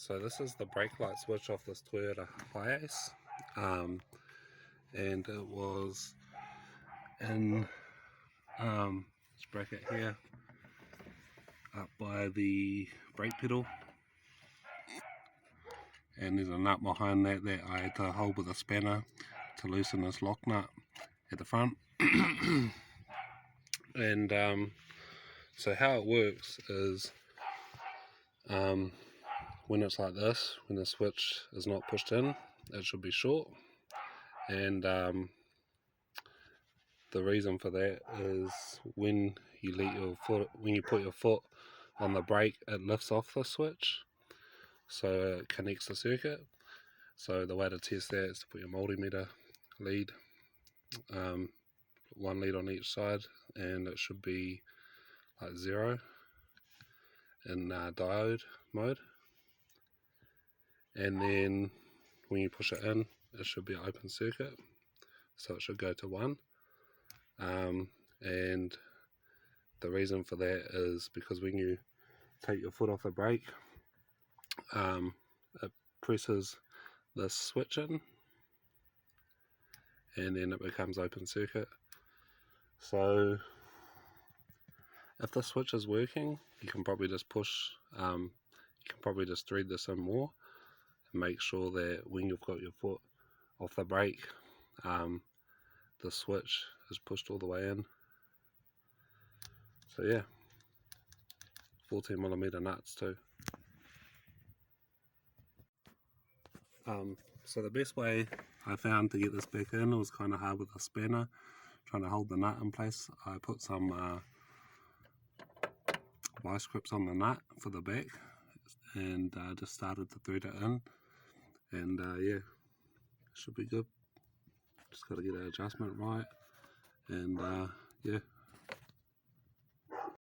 So this is the brake light switch off this Toyota Hiace, and it was in this bracket here, up by the brake pedal, and there's a nut behind that I had to hold with a spanner to loosen this lock nut at the front. And so how it works is, when it's like this, when the switch is not pushed in, it should be short, and the reason for that is when you put your foot on the brake, it lifts off the switch, so it connects the circuit. So the way to test that is to put your multimeter lead, one lead on each side, and it should be like 0 in diode mode, and then when you push it in, it should be an open circuit, so it should go to 1. And the reason for that is because when you take your foot off the brake, it presses this switch in, and then it becomes open circuit. So if the switch is working, you can probably just thread this in more and make sure that when you've got your foot off the brake, the switch is pushed all the way in. So yeah, 14mm nuts too. So the best way I found to get this back in, it was kind of hard with a spanner, trying to hold the nut in place. I put some vice grips on the nut for the back, and just started to thread it in, and yeah, it should be good. Just got to get an adjustment right, and yeah.